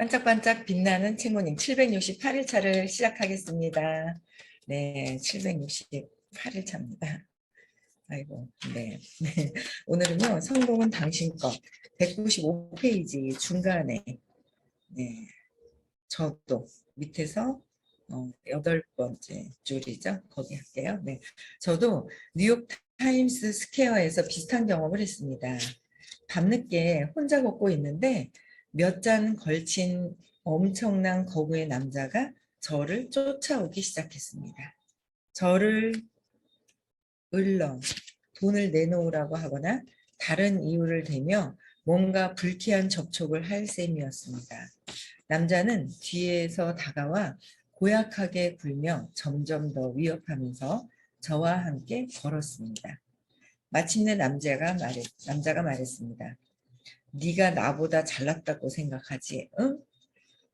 반짝반짝 빛나는 친구님 768일 차를 시작하겠습니다. 네, 768일 차입니다. 아이고, 네. 네. 오늘은요, 성공은 당신 것 195페이지 중간에, 네, 저도 밑에서 8번째 줄이죠. 거기 할게요. 네. 저도 뉴욕 타임스 스퀘어에서 비슷한 경험을 했습니다. 밤늦게 혼자 걷고 있는데 몇 잔 걸친 엄청난 거구의 남자가 저를 쫓아오기 시작했습니다. 저를 을러 돈을 내놓으라고 하거나 다른 이유를 대며 뭔가 불쾌한 접촉을 할 셈이었습니다. 남자는 뒤에서 다가와 고약하게 굴며 점점 더 위협하면서 저와 함께 걸었습니다. 마침내 남자가 말했습니다. 네가 나보다 잘났다고 생각하지, 응?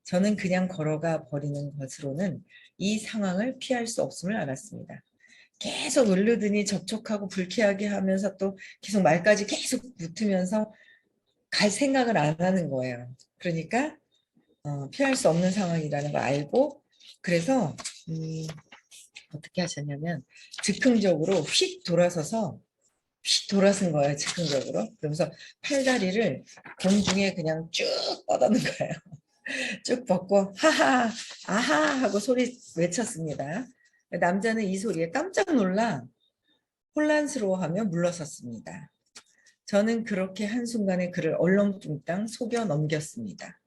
저는 그냥 걸어가 버리는 것으로는 이 상황을 피할 수 없음을 알았습니다. 계속 으르더니 접촉하고 불쾌하게 하면서 또 계속 말까지 계속 붙으면서 갈 생각을 안 하는 거예요. 그러니까 피할 수 없는 상황이라는 걸 알고 그래서 어떻게 하셨냐면 즉흥적으로 휙 돌아서서 휙 돌아선 거예요. 즉흥적으로. 그러면서 팔다리를 공중에 그냥 쭉 뻗어는 거예요. 쭉 뻗고 하하 아하 하고 소리 외쳤습니다. 남자는 이 소리에 깜짝 놀라 혼란스러워하며 물러섰습니다. 저는 그렇게 한순간에 그를 얼렁뚱땅 속여 넘겼습니다.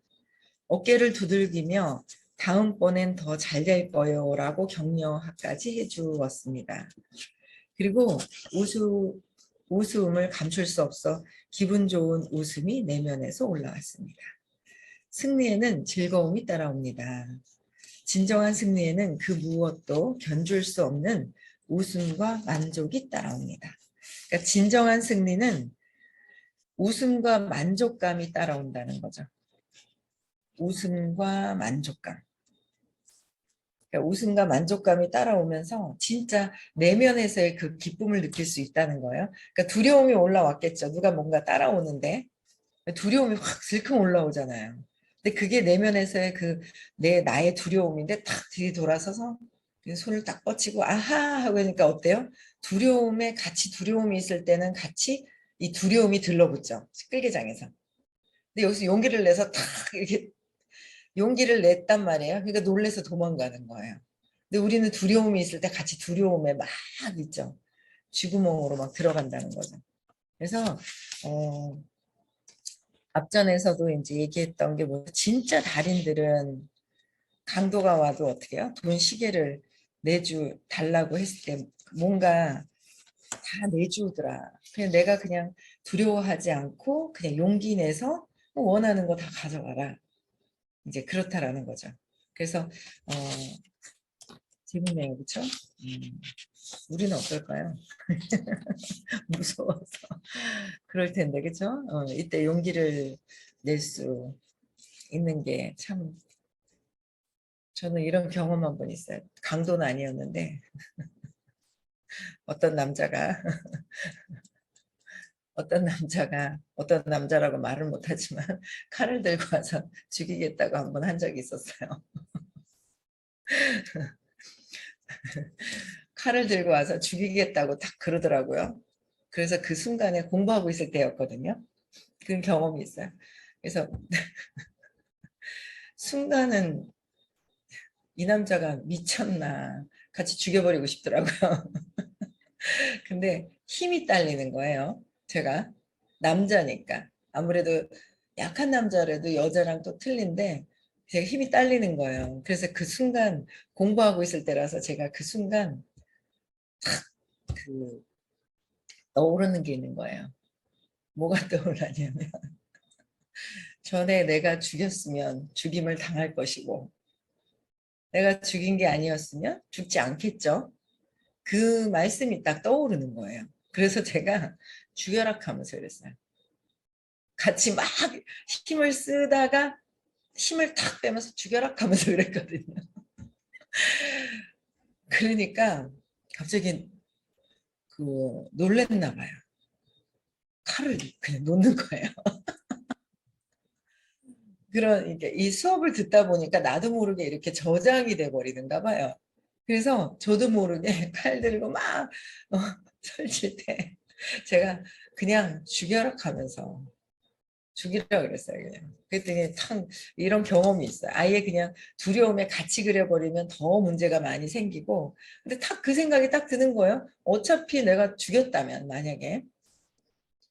어깨를 두들기며 다음번엔 더 잘 될 거요 라고 격려까지 해주었습니다. 그리고 웃음을 감출 수 없어 기분 좋은 웃음이 내면에서 올라왔습니다. 승리에는 즐거움이 따라옵니다. 진정한 승리에는 그 무엇도 견줄 수 없는 웃음과 만족이 따라옵니다. 그러니까 진정한 승리는 웃음과 만족감이 따라온다는 거죠. 웃음과 만족감. 그러니까 웃음과 만족감이 따라오면서 진짜 내면에서의 그 기쁨을 느낄 수 있다는 거예요. 그러니까 두려움이 올라왔겠죠. 누가 뭔가 따라오는데 두려움이 확 슬큼 올라오잖아요. 근데 그게 내면에서의 나의 두려움인데 탁 뒤에 돌아서서 손을 딱 뻗치고 아하 하고 하니까 어때요? 두려움이 있을 때는 같이 이 두려움이 들러붙죠. 끌개장에서. 근데 여기서 용기를 내서 탁 이렇게 용기를 냈단 말이에요. 그러니까 놀래서 도망가는 거예요. 근데 우리는 두려움이 있을 때 같이 두려움에 막 있죠. 쥐구멍으로 막 들어간다는 거죠. 그래서 앞전에서도 이제 얘기했던 게 뭐 진짜 달인들은 강도가 와도 어떻게 해요? 돈 시계를 달라고 했을 때 뭔가 다 내주더라. 그냥 내가 그냥 두려워하지 않고 그냥 용기 내서 원하는 거 다 가져가라. 이제 그렇다라는 거죠. 그래서 재밌네요, 그렇죠? 우리는 어떨까요? 무서워서 그럴 텐데, 그렇죠? 이때 용기를 낼 수 있는 게 참 저는 이런 경험 한 번 있어요. 강도는 아니었는데 어떤 남자가 어떤 남자라고 말을 못하지만 칼을 들고 와서 죽이겠다고 한 번 한 적이 있었어요. 칼을 들고 와서 죽이겠다고 딱 그러더라고요. 그래서 그 순간에 공부하고 있을 때였거든요. 그런 경험이 있어요. 그래서 순간은 이 남자가 미쳤나 같이 죽여버리고 싶더라고요. 근데 힘이 딸리는 거예요. 제가 남자니까 아무래도 약한 남자라도 여자랑 또 틀린데 제가 힘이 딸리는 거예요. 그래서 그 순간 공부하고 있을 때라서 제가 그 순간 그 떠오르는 게 있는 거예요. 뭐가 떠올라냐면 전에 내가 죽였으면 죽임을 당할 것이고 내가 죽인 게 아니었으면 죽지 않겠죠. 그 말씀이 딱 떠오르는 거예요. 그래서 제가 죽여라 하면서 그랬어요. 같이 막 힘을 쓰다가 힘을 탁 빼면서 죽여라 하면서 그랬거든요. 그러니까 갑자기 놀랬나 봐요. 칼을 그냥 놓는 거예요. 그런 이게 이 수업을 듣다 보니까 나도 모르게 이렇게 저장이 돼 버리는가 봐요. 그래서 저도 모르게 칼 들고 막 설칠 때 제가 그냥 죽여라 하면서 죽이라 그랬어요, 그냥. 그랬더니 참 이런 경험이 있어요. 아예 그냥 두려움에 같이 그려버리면 더 문제가 많이 생기고, 근데 딱 그 생각이 딱 드는 거예요. 어차피 내가 죽였다면, 만약에.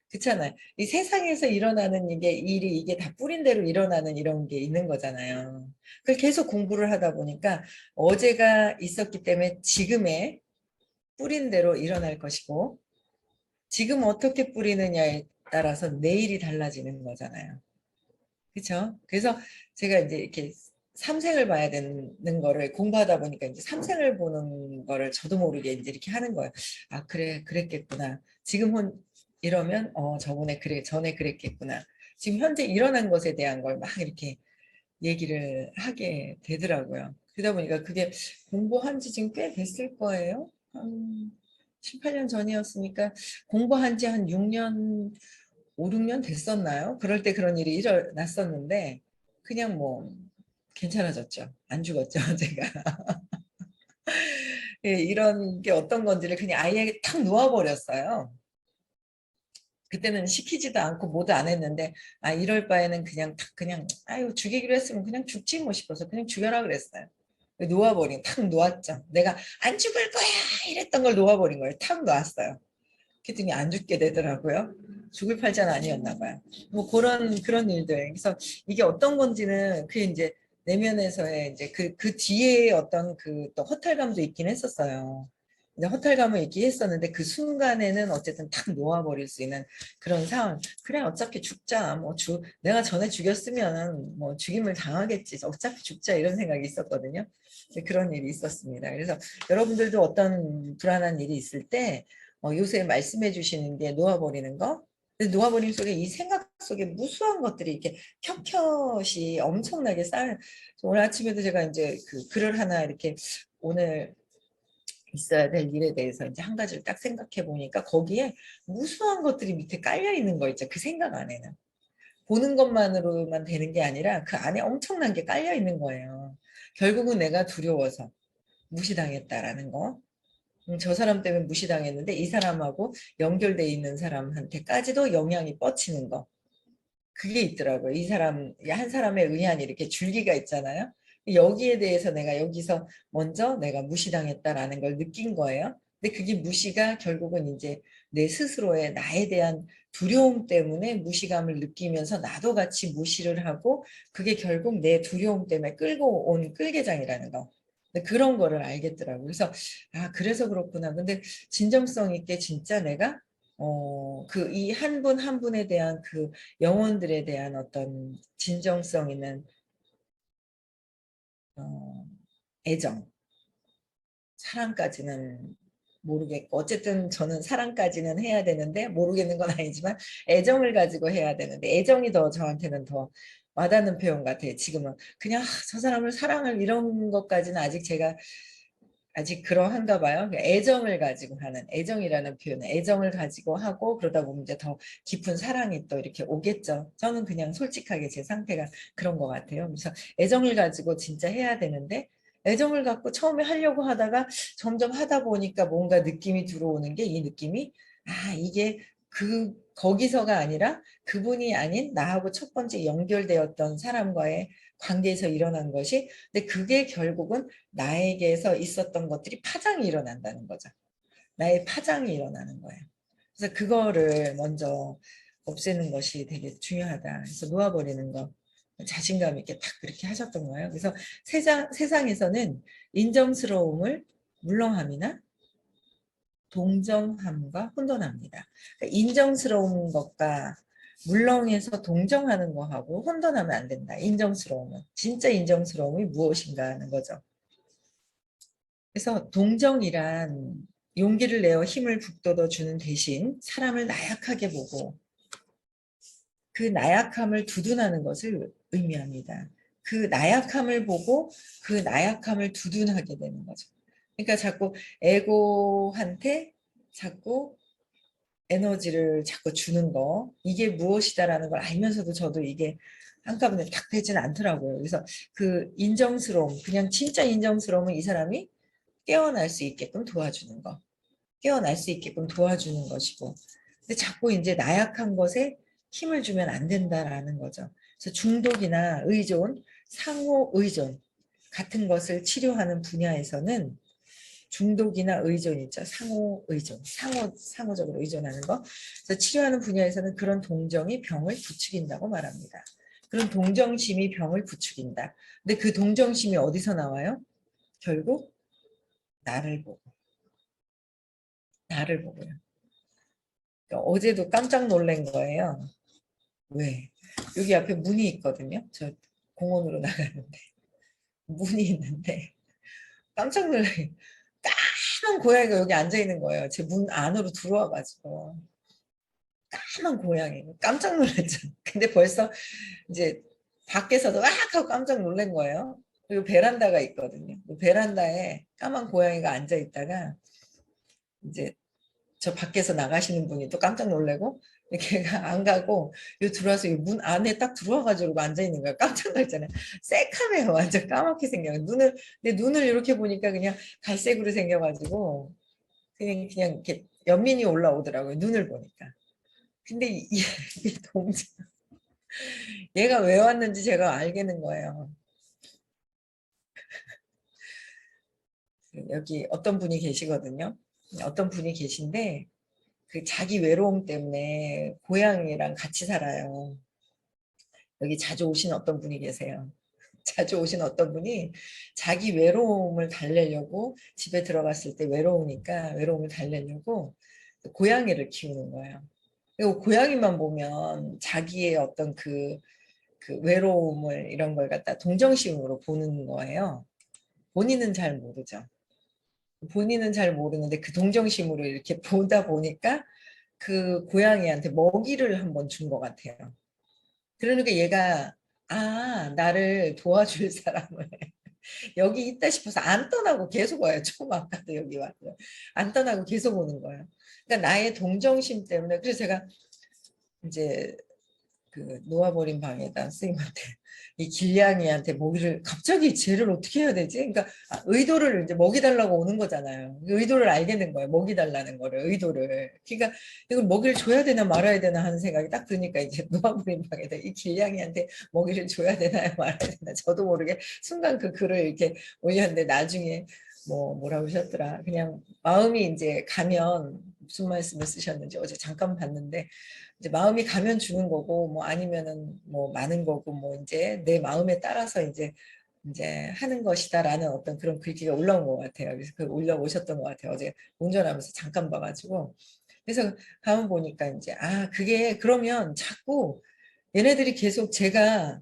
그렇잖아요. 이 세상에서 일어나는 이게 일이 이게 다 뿌린 대로 일어나는 이런 게 있는 거잖아요. 그걸 계속 공부를 하다 보니까 어제가 있었기 때문에 지금의 뿌린 대로 일어날 것이고, 지금 어떻게 뿌리느냐에 따라서 내일이 달라지는 거잖아요. 그렇죠? 그래서 제가 이제 이렇게 삼생을 봐야 되는 거를 공부하다 보니까 이제 삼생을 보는 거를 저도 모르게 이제 이렇게 하는 거예요. 아, 그래, 그랬겠구나. 지금 이러면 저번에 그래, 전에 그랬겠구나. 지금 현재 일어난 것에 대한 걸 막 이렇게 얘기를 하게 되더라고요. 그러다 보니까 그게 공부한 지 지금 꽤 됐을 거예요. 한 7, 8년 전이었으니까 공부한 지 한 6년 5, 6년 됐었나요? 그럴 때 그런 일이 일어났었는데 그냥 뭐 괜찮아졌죠. 안 죽었죠, 제가. 예, 이런 게 어떤 건지를 그냥 아예 탁 놓아버렸어요. 그때는 시키지도 않고 뭐도 안 했는데 아 이럴 바에는 그냥 탁 그냥 아유 죽이기로 했으면 그냥 죽지 뭐 싶어서 그냥 죽여라 그랬어요. 탁 놓았죠. 내가 안 죽을 거야 이랬던 걸 놓아버린 거예요. 탁 놓았어요. 그랬더니 안 죽게 되더라고요. 죽을 팔자는 아니었나 봐요. 뭐 그런 일들. 그래서 이게 어떤 건지는 그 이제 내면에서의 이제 그 뒤에 어떤 그 또 허탈감도 있긴 했었어요. 이제 허탈감을 있긴 했었는데 그 순간에는 어쨌든 탁 놓아버릴 수 있는 그런 상황. 그래 어차피 죽자. 내가 전에 죽였으면 뭐 죽임을 당하겠지. 어차피 죽자 이런 생각이 있었거든요. 그런 일이 있었습니다. 그래서 여러분들도 어떤 불안한 일이 있을 때 요새 말씀해 주시는 게 놓아버리는 거. 근데 놓아버림 속에 이 생각 속에 무수한 것들이 이렇게 켜켜이 엄청나게 쌓여. 오늘 아침에도 제가 이제 그 글을 하나 이렇게 오늘 있어야 될 일에 대해서 이제 한 가지를 딱 생각해 보니까 거기에 무수한 것들이 밑에 깔려 있는 거 있죠. 그 생각 안에는. 보는 것만으로만 되는 게 아니라 그 안에 엄청난 게 깔려 있는 거예요. 결국은 내가 두려워서 무시당했다라는 거. 저 사람 때문에 무시당했는데 이 사람하고 연결돼 있는 사람한테까지도 영향이 뻗치는 거. 그게 있더라고요. 이 사람, 한 사람에 의한 이렇게 줄기가 있잖아요. 여기에 대해서 내가 여기서 먼저 내가 무시당했다라는 걸 느낀 거예요. 근데 그게 무시가 결국은 이제 내 스스로의 나에 대한 두려움 때문에 무시감을 느끼면서 나도 같이 무시를 하고 그게 결국 내 두려움 때문에 끌고 온 끌개장이라는 거. 근데 그런 거를 알겠더라고요. 그래서 아, 그래서 그렇구나. 근데 진정성 있게 진짜 내가 그 이 한 분 한 분에 대한 그 영혼들에 대한 어떤 진정성 있는 어, 애정, 사랑까지는 모르겠고 어쨌든 저는 사랑까지는 해야 되는데 모르겠는 건 아니지만 애정을 가지고 해야 되는데 애정이 더 저한테는 더 와닿는 표현 같아요. 지금은 그냥 저 사람을 사랑을 이런 것까지는 아직 제가 아직 그러한가 봐요. 애정을 가지고 하는 애정이라는 표현은 애정을 가지고 하고 그러다 보면 이제 더 깊은 사랑이 또 이렇게 오겠죠. 저는 그냥 솔직하게 제 상태가 그런 것 같아요. 그래서 애정을 가지고 진짜 해야 되는데 애정을 갖고 처음에 하려고 하다가 점점 하다 보니까 뭔가 느낌이 들어오는 게 이 느낌이 아 이게 거기서가 아니라 그분이 아닌 나하고 첫 번째 연결되었던 사람과의 관계에서 일어난 것이 근데 그게 결국은 나에게서 있었던 것들이 파장이 일어난다는 거죠. 나의 파장이 일어나는 거예요. 그래서 그거를 먼저 없애는 것이 되게 중요하다. 그래서 놓아버리는 거. 자신감 있게 딱 그렇게 하셨던 거예요. 그래서 세상에서는 인정스러움을 물렁함이나 동정함과 혼돈합니다. 그러니까 인정스러운 것과 물렁해서 동정하는 거하고 혼돈하면 안 된다. 인정스러움은. 진짜 인정스러움이 무엇인가 하는 거죠. 그래서 동정이란 용기를 내어 힘을 북돋워 주는 대신 사람을 나약하게 보고 그 나약함을 두둔하는 것을 의미합니다. 그 나약함을 보고 그 나약함을 두둔하게 되는 거죠. 그러니까 자꾸 에고한테 자꾸 에너지를 자꾸 주는 거, 이게 무엇이다라는 걸 알면서도 저도 이게 한꺼번에 탁 되지는 않더라고요. 그래서 그 인정스러움, 그냥 진짜 인정스러움은 이 사람이 깨어날 수 있게끔 도와주는 거, 깨어날 수 있게끔 도와주는 것이고, 근데 자꾸 이제 나약한 것에 힘을 주면 안 된다라는 거죠. 그래서 중독이나 의존, 상호 의존 같은 것을 치료하는 분야에서는 중독이나 의존 있죠. 상호 의존, 상호적으로 의존하는 거. 그래서 치료하는 분야에서는 그런 동정이 병을 부추긴다고 말합니다. 그런 동정심이 병을 부추긴다. 근데 그 동정심이 어디서 나와요? 결국 나를 보고, 나를 보고요. 그러니까 어제도 깜짝 놀란 거예요. 왜? 여기 앞에 문이 있거든요. 저 공원으로 나가는데 문이 있는데 깜짝 놀라게 까만 고양이가 여기 앉아 있는 거예요. 제 문 안으로 들어와가지고 까만 고양이 깜짝 놀랐죠. 근데 벌써 이제 밖에서도 와 하고 깜짝 놀란 거예요. 그리고 베란다가 있거든요. 그 베란다에 까만 고양이가 앉아 있다가 이제 저 밖에서 나가시는 분이 또 깜짝 놀래고 걔가 안 가고 요 들어와서 문 안에 딱 들어와가지고 앉아 있는 거야. 깜짝 놀랐잖아요. 새카매요. 완전 까맣게 생겨. 내 눈을 이렇게 보니까 그냥 갈색으로 생겨가지고 그냥 이렇게 연민이 올라오더라고요. 눈을 보니까. 근데 이 동작 얘가 왜 왔는지 제가 알겠는 거예요. 여기 어떤 분이 계시거든요. 어떤 분이 계신데 그 자기 외로움 때문에 고양이랑 같이 살아요. 여기 자주 오신 어떤 분이 계세요. 자주 오신 어떤 분이 자기 외로움을 달래려고 집에 들어갔을 때 외로우니까 외로움을 달래려고 고양이를 키우는 거예요. 그리고 고양이만 보면 자기의 어떤 그 외로움을 이런 걸 갖다 동정심으로 보는 거예요. 본인은 잘 모르죠. 본인은 잘 모르는데 그 동정심으로 이렇게 보다 보니까 그 고양이한테 먹이를 한번 준 것 같아요. 그러니까 얘가 나를 도와줄 사람을 여기 있다 싶어서 안 떠나고 계속 와요. 처음 아까도 여기 왔어요. 안 떠나고 계속 오는 거예요. 그러니까 나의 동정심 때문에 그래서 제가 이제 그 놓아버린 방에다 선생님한테 이 길냥이한테 먹이를 갑자기 쟤를 어떻게 해야 되지? 그러니까 의도를 이제 먹이달라고 오는 거잖아요. 의도를 알겠는 거예요. 먹이달라는 거를 의도를. 그러니까 이걸 먹이를 줘야 되나 말아야 되나 하는 생각이 딱 드니까 이제 놓아버린 방에다 이 길냥이한테 먹이를 줘야 되나요 말아야 되나 저도 모르게 순간 그 글을 이렇게 올렸는데 나중에 뭐라고 하셨더라. 그냥 마음이 이제 가면 무슨 말씀을 쓰셨는지 어제 잠깐 봤는데 이제 마음이 가면 주는 거고 뭐 아니면은 뭐 많은 거고 뭐 이제 내 마음에 따라서 이제 하는 것이다라는 어떤 그런 글귀가 올라온 것 같아요. 그래서 그 올라오셨던 것 같아요. 어제 운전하면서 잠깐 봐가지고 그래서 가만 보니까 이제 그게 그러면 자꾸 얘네들이 계속 제가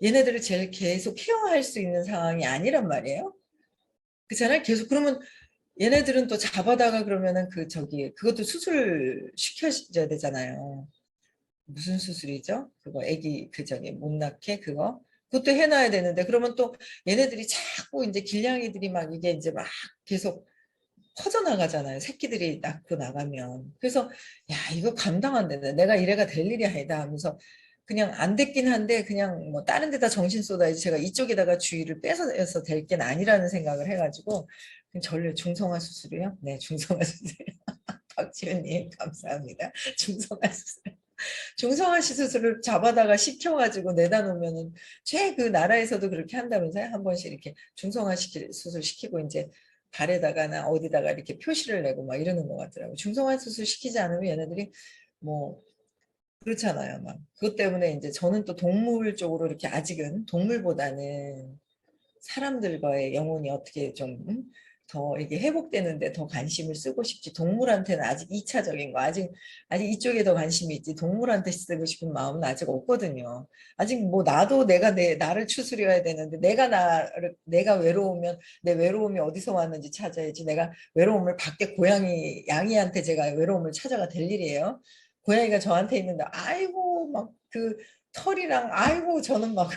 얘네들을 제일 계속 케어할 수 있는 상황이 아니란 말이에요. 그렇잖아요. 계속 그러면 얘네들은 또 잡아다가 그러면은 그 저기 그것도 수술 시켜줘야 되잖아요. 무슨 수술이죠? 그거 애기 그 저기 못 낳게 그거 그것도 해놔야 되는데 그러면 또 얘네들이 자꾸 이제 길냥이들이 막 이게 이제 막 계속 퍼져나가잖아요. 새끼들이 낳고 나가면 그래서 야 이거 감당 안 되네. 내가 이래가 될 일이 아니다 하면서 그냥 안 됐긴 한데 그냥 뭐 다른 데다 정신 쏟아야지 제가 이쪽에다가 주의를 뺏어서 될 게 아니라는 생각을 해가지고 전례 중성화 수술이요? 네 중성화 수술. 박지훈님 감사합니다. 중성화 수술. 중성화시 수술을 잡아다가 시켜가지고 내다 놓으면은 최 그 나라에서도 그렇게 한다면서요? 한 번씩 이렇게 중성화 수술 시키고 이제 발에다가나 어디다가 이렇게 표시를 내고 막 이러는 것 같더라고요. 중성화 수술 시키지 않으면 얘네들이 뭐 그렇잖아요. 막 그것 때문에 이제 저는 또 동물 쪽으로 이렇게 아직은 동물보다는 사람들과의 영혼이 어떻게 좀 더 이게 회복되는데 더 관심을 쓰고 싶지 동물한테는 아직 2차적인 거 아직 이쪽에 더 관심이 있지 동물한테 쓰고 싶은 마음은 아직 없거든요. 아직 뭐 나도 나를 추스려야 되는데 내가 외로우면 내 외로움이 어디서 왔는지 찾아야지 내가 외로움을 밖에 고양이 양이한테 제가 외로움을 찾아가 될 일이에요. 고양이가 저한테 있는데 아이고 막 그 털이랑 아이고 저는 막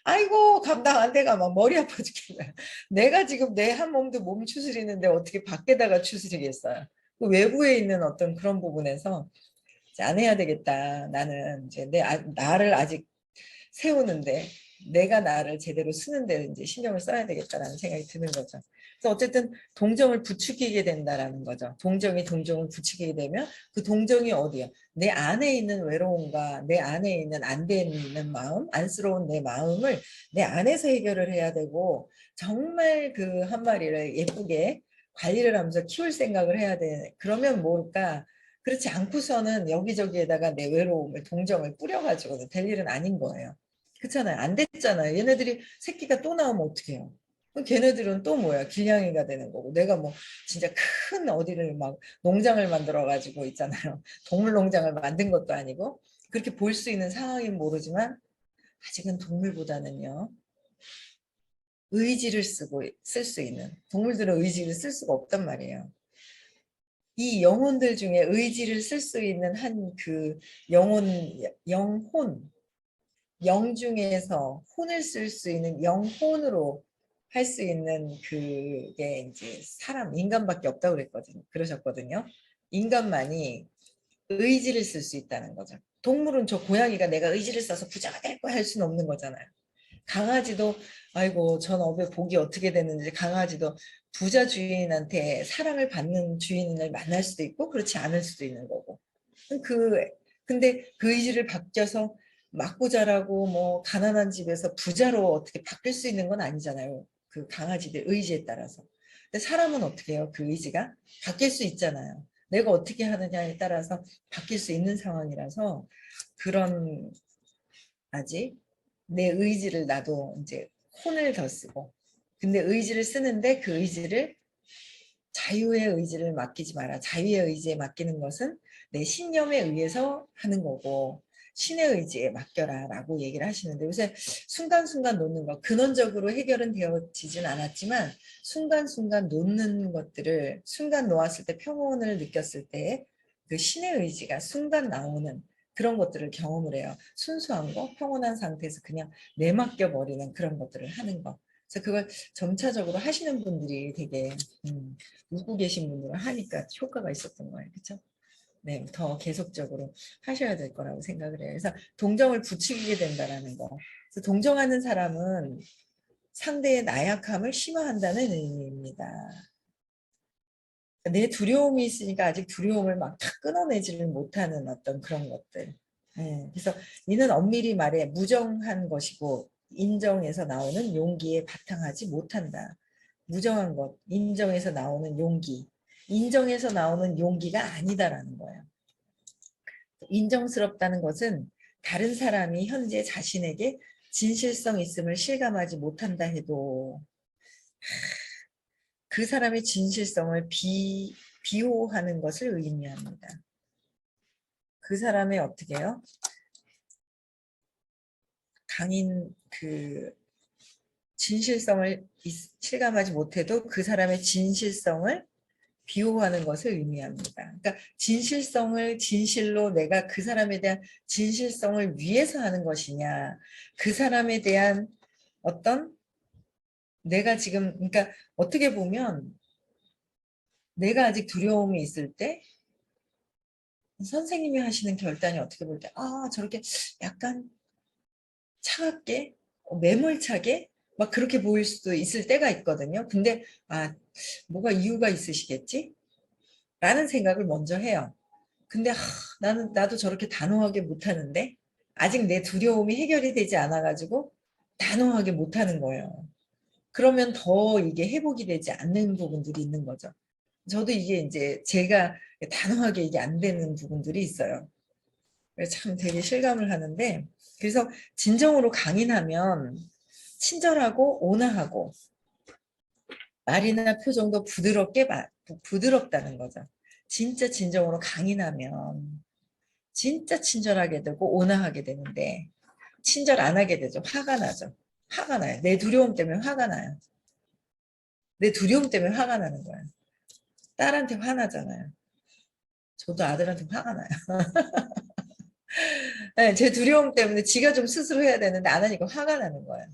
아이고 감당 안 돼가 막 머리 아파 죽겠네. 내가 지금 내 한 몸도 몸 추스리는데 어떻게 밖에다가 추스리겠어요. 그 외부에 있는 어떤 그런 부분에서 이제 안 해야 되겠다. 나는 이제 나를 아직 세우는데 내가 나를 제대로 쓰는데 이제 신경을 써야 되겠다라는 생각이 드는 거죠. 그래서 어쨌든 동정을 부추기게 된다라는 거죠. 동정이 동정을 부추기게 되면 그 동정이 어디야? 내 안에 있는 외로움과 내 안에 있는 안 되는 마음, 안쓰러운 내 마음을 내 안에서 해결을 해야 되고 정말 그 한 마리를 예쁘게 관리를 하면서 키울 생각을 해야 돼. 그러면 뭘까? 그렇지 않고서는 여기저기에다가 내 외로움을 동정을 뿌려가지고는 될 일은 아닌 거예요. 그렇잖아요. 안 됐잖아요. 얘네들이 새끼가 또 나오면 어떡해요. 그럼 걔네들은 또 뭐야? 길냥이가 되는 거고. 내가 뭐 진짜 큰 어디를 막 농장을 만들어 가지고 있잖아요. 동물 농장을 만든 것도 아니고 그렇게 볼 수 있는 상황인 모르지만 아직은 동물보다는요. 의지를 쓰고 쓸 수 있는 동물들은 의지를 쓸 수가 없단 말이에요. 이 영혼들 중에 의지를 쓸 수 있는 한 그 영혼 영 중에서 혼을 쓸 수 있는 영혼으로 할 수 있는 그게 이제 사람 인간밖에 없다고 그랬거든요. 그러셨거든요. 인간만이 의지를 쓸 수 있다는 거죠. 동물은 저 고양이가 내가 의지를 써서 부자가 될 거야 할 수는 없는 거잖아요. 강아지도 아이고 전 업에 복이 어떻게 되는지 강아지도 부자 주인한테 사랑을 받는 주인을 만날 수도 있고 그렇지 않을 수도 있는 거고. 그 근데 그 의지를 바뀌어서 맞고 자라고 뭐 가난한 집에서 부자로 어떻게 바뀔 수 있는 건 아니잖아요. 그 강아지들 의지에 따라서. 근데 사람은 어떻게 해요? 그 의지가 바뀔 수 있잖아요. 내가 어떻게 하느냐에 따라서 바뀔 수 있는 상황이라서 그런 아직 내 의지를 나도 이제 혼을 더 쓰고 근데 의지를 쓰는데 그 의지를 자유의 의지를 맡기지 마라. 자유의 의지에 맡기는 것은 내 신념에 의해서 하는 거고 신의 의지에 맡겨라 라고 얘기를 하시는데 요새 순간순간 놓는 거 근원적으로 해결은 되어지진 않았지만 순간순간 놓는 것들을 순간 놓았을 때 평온을 느꼈을 때 그 신의 의지가 순간 나오는 그런 것들을 경험을 해요. 순수한 거 평온한 상태에서 그냥 내맡겨 버리는 그런 것들을 하는 거. 그래서 그걸 점차적으로 하시는 분들이 되게 웃고 계신 분들은 하니까 효과가 있었던 거예요. 그렇죠? 네, 더 계속적으로 하셔야 될 거라고 생각을 해요. 그래서 동정을 부추기게 된다라는 거. 그래서 동정하는 사람은 상대의 나약함을 심화한다는 의미입니다. 내 두려움이 있으니까 아직 두려움을 막 탁 끊어내지를 못하는 어떤 그런 것들. 네, 그래서 이는 엄밀히 말해 무정한 것이고 인정에서 나오는 용기에 바탕하지 못한다. 무정한 것, 인정에서 나오는 용기, 인정에서 나오는 용기가 아니다라는 거예요. 인정스럽다는 것은 다른 사람이 현재 자신에게 진실성 있음을 실감하지 못한다 해도 그 사람의 진실성을 비호하는 것을 의미합니다. 그 사람의 어떻게 해요? 강인 그 진실성을 실감하지 못해도 그 사람의 진실성을 비호하는 것을 의미합니다. 그러니까 진실성을 진실로 내가 그 사람에 대한 진실성을 위해서 하는 것이냐, 그 사람에 대한 어떤 내가 지금 그러니까 어떻게 보면 내가 아직 두려움이 있을 때 선생님이 하시는 결단이 어떻게 볼 때 저렇게 약간 차갑게 매몰차게 막 그렇게 보일 수도 있을 때가 있거든요. 근데 뭐가 이유가 있으시겠지? 라는 생각을 먼저 해요. 근데 나도 저렇게 단호하게 못하는데 아직 내 두려움이 해결이 되지 않아가지고 단호하게 못하는 거예요. 그러면 더 이게 회복이 되지 않는 부분들이 있는 거죠. 저도 이게 이제 제가 단호하게 이게 안 되는 부분들이 있어요. 참 되게 실감을 하는데 그래서 진정으로 강인하면 친절하고 온화하고 말이나 표정도 부드럽다는 거죠. 진짜 진정으로 강인하면 진짜 친절하게 되고 온화하게 되는데 친절 안 하게 되죠. 화가 나죠. 화가 나요. 내 두려움 때문에 화가 나요. 내 두려움 때문에 화가 나는 거예요. 딸한테 화나잖아요. 저도 아들한테 화가 나요. 네, 제 두려움 때문에 지가 좀 스스로 해야 되는데 안 하니까 화가 나는 거예요.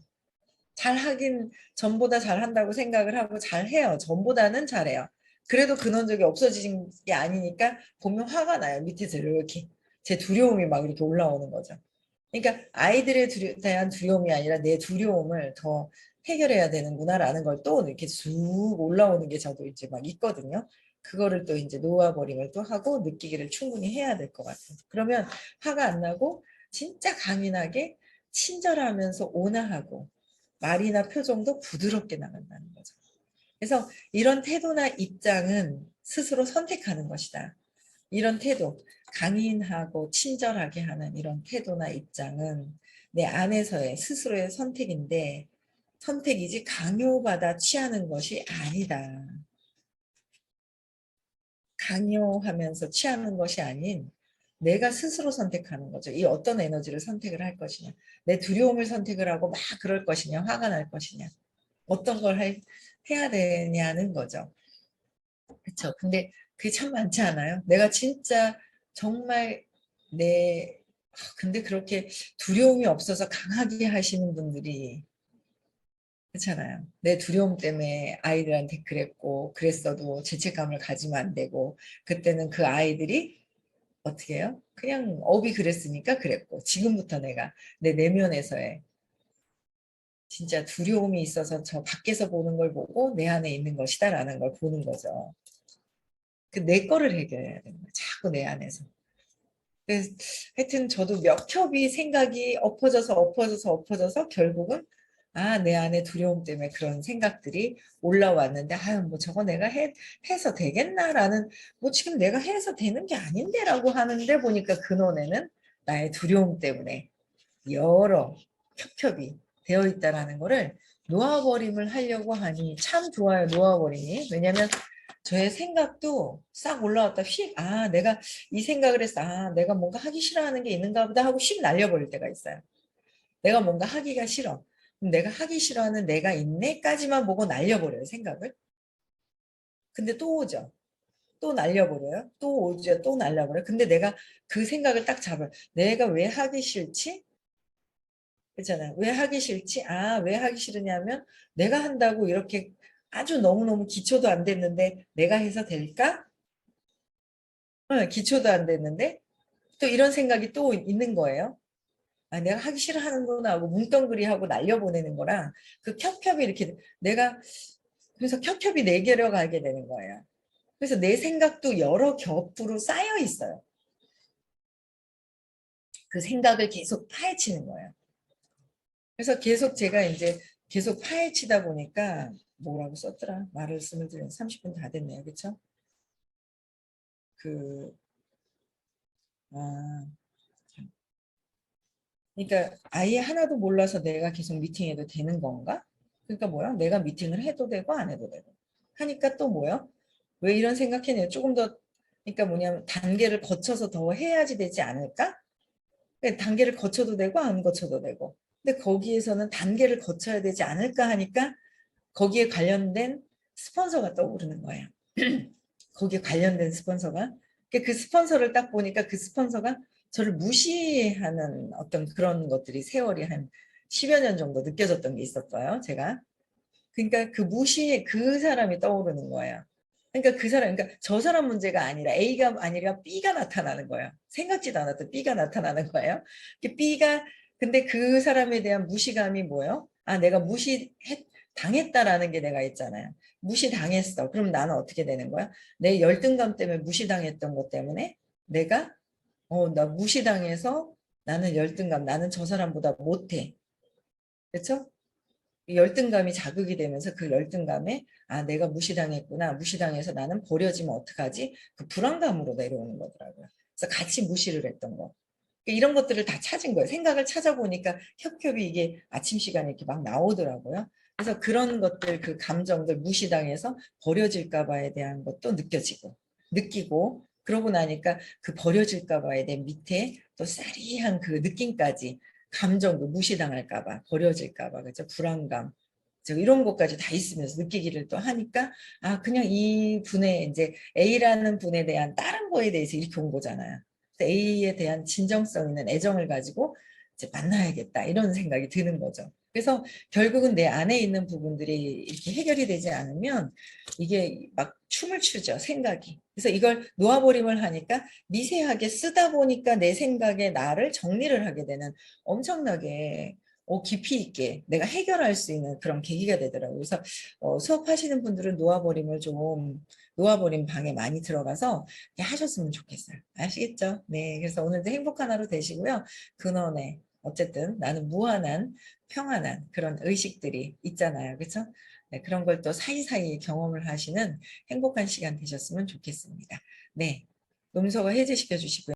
잘 하긴 전보다 잘한다고 생각을 하고 잘해요. 전보다는 잘해요. 그래도 근원적이 없어진 게 아니니까 보면 화가 나요. 밑에서 이렇게 제 두려움이 막 이렇게 올라오는 거죠. 그러니까 아이들에 대한 두려움이 아니라 내 두려움을 더 해결해야 되는구나라는 걸 또 이렇게 쑥 올라오는 게 저도 이제 막 있거든요. 그거를 또 이제 놓아버림을 또 하고 느끼기를 충분히 해야 될 것 같아요. 그러면 화가 안 나고 진짜 강인하게 친절하면서 온화하고 말이나 표정도 부드럽게 나간다는 거죠. 그래서 이런 태도나 입장은 스스로 선택하는 것이다. 이런 태도, 강인하고 친절하게 하는 이런 태도나 입장은 내 안에서의 스스로의 선택인데 선택이지 강요받아 취하는 것이 아니다. 강요하면서 취하는 것이 아닌 내가 스스로 선택하는 거죠. 이 어떤 에너지를 선택을 할 것이냐. 내 두려움을 선택을 하고 막 그럴 것이냐. 화가 날 것이냐. 어떤 걸 해야 되냐는 거죠. 그렇죠. 근데 그게 참 많지 않아요? 내가 진짜 정말 근데 그렇게 두려움이 없어서 강하게 하시는 분들이 그렇잖아요. 내 두려움 때문에 아이들한테 그랬어도 죄책감을 가지면 안 되고, 그때는 그 아이들이 어떻게 해요? 그냥 업이 그랬으니까 그랬고, 지금부터 내가 내 내면에서의 진짜 두려움이 있어서 저 밖에서 보는 걸 보고 내 안에 있는 것이다라는 걸 보는 거죠. 그 내 거를 해결해야 되는 거예요. 자꾸 내 안에서. 그래서 하여튼 저도 몇 겹이 생각이 엎어져서 결국은 내 안에 두려움 때문에 그런 생각들이 올라왔는데 아유 뭐 저거 내가 해서 되겠나라는 뭐 지금 내가 해서 되는 게 아닌데라고 하는데 보니까 근원에는 나의 두려움 때문에 여러 겹겹이 되어 있다라는 거를 놓아버림을 하려고 하니 참 좋아요. 놓아버리니. 왜냐면 저의 생각도 싹 올라왔다 내가 이 생각을 했어. 내가 뭔가 하기 싫어하는 게 있는가 보다 하고 휙 날려버릴 때가 있어요. 내가 뭔가 하기가 싫어. 그럼 내가 하기 싫어하는 내가 있네까지만 보고 날려버려요, 생각을. 근데 또 오죠. 또 날려버려요. 또 오죠. 또 날려버려요. 근데 내가 그 생각을 딱 잡아요. 내가 왜 하기 싫지? 그렇잖아요. 왜 하기 싫지? 왜 하기 싫으냐면 내가 한다고 이렇게 아주 너무너무 기초도 안 됐는데 내가 해서 될까? 기초도 안 됐는데 또 이런 생각이 또 있는 거예요. 내가 하기 싫어하는구나 하고 뭉뚱그리하고 날려보내는 거랑 그 겹겹이 이렇게 내가 그래서 겹겹이 내려가게 되는 거예요. 그래서 내 생각도 여러 겹으로 쌓여 있어요. 그 생각을 계속 파헤치는 거예요. 그래서 계속 제가 이제 계속 파헤치다 보니까 뭐라고 썼더라? 말씀을 드린 30분 다 됐네요. 그렇죠? 그 아, 그러니까 아예 하나도 몰라서 내가 계속 미팅해도 되는 건가? 그러니까 뭐야? 내가 미팅을 해도 되고 안 해도 되고 하니까 또 뭐야? 왜 이런 생각해내요? 조금 더 그러니까 뭐냐면 단계를 거쳐서 더 해야지 되지 않을까? 그러니까 단계를 거쳐도 되고 안 거쳐도 되고 근데 거기에서는 단계를 거쳐야 되지 않을까 하니까 거기에 관련된 스폰서가 떠오르는 거예요. 거기에 관련된 스폰서가 그 스폰서를 딱 보니까 그 스폰서가 저를 무시하는 어떤 그런 것들이 세월이 한 10여 년 정도 느껴졌던 게 있었어요. 제가. 그러니까 그 무시의 그 사람이 떠오르는 거예요. 그러니까 그 사람, 그러니까 저 사람 문제가 아니라 A가 아니라 B가 나타나는 거예요. 생각지도 않았던 B가 나타나는 거예요. B가 근데 그 사람에 대한 무시감이 뭐예요? 내가 당했다라는 게 내가 있잖아요. 무시당했어. 그럼 나는 어떻게 되는 거야? 내 열등감 때문에 무시당했던 것 때문에 내가 나 무시당해서 나는 열등감, 나는 저 사람보다 못해. 그렇죠? 열등감이 자극이 되면서 그 열등감에 내가 무시당했구나. 무시당해서 나는 버려지면 어떡하지? 그 불안감으로 내려오는 거더라고요. 그래서 같이 무시를 했던 거. 그러니까 이런 것들을 다 찾은 거예요. 생각을 찾아보니까 협협이 이게 아침 시간에 이렇게 막 나오더라고요. 그래서 그런 것들, 그 감정들 무시당해서 버려질까 봐에 대한 것도 느끼고, 그러고 나니까 그 버려질까 봐에 대한 밑에 또 싸리한 그 느낌까지 감정도 무시당할까 봐, 버려질까 봐, 그죠? 불안감. 이런 것까지 다 있으면서 느끼기를 또 하니까, 그냥 이 분의 이제 A라는 분에 대한 다른 거에 대해서 이렇게 온 거잖아요. A에 대한 진정성 있는 애정을 가지고 이제 만나야겠다 이런 생각이 드는 거죠. 그래서 결국은 내 안에 있는 부분들이 이렇게 해결이 되지 않으면 이게 막 춤을 추죠, 생각이. 그래서 이걸 놓아버림을 하니까 미세하게 쓰다 보니까 내 생각에 나를 정리를 하게 되는 엄청나게 깊이 있게 내가 해결할 수 있는 그런 계기가 되더라고요. 그래서 수업하시는 분들은 놓아버림을 좀 놓아버림 방에 많이 들어가서 하셨으면 좋겠어요. 아시겠죠? 네. 그래서 오늘도 행복한 하루 되시고요. 근원에 어쨌든 나는 무한한 평안한 그런 의식들이 있잖아요. 그렇죠? 네, 그런 걸 또 사이사이 경험을 하시는 행복한 시간 되셨으면 좋겠습니다. 네. 음소거 해제시켜 주시고요.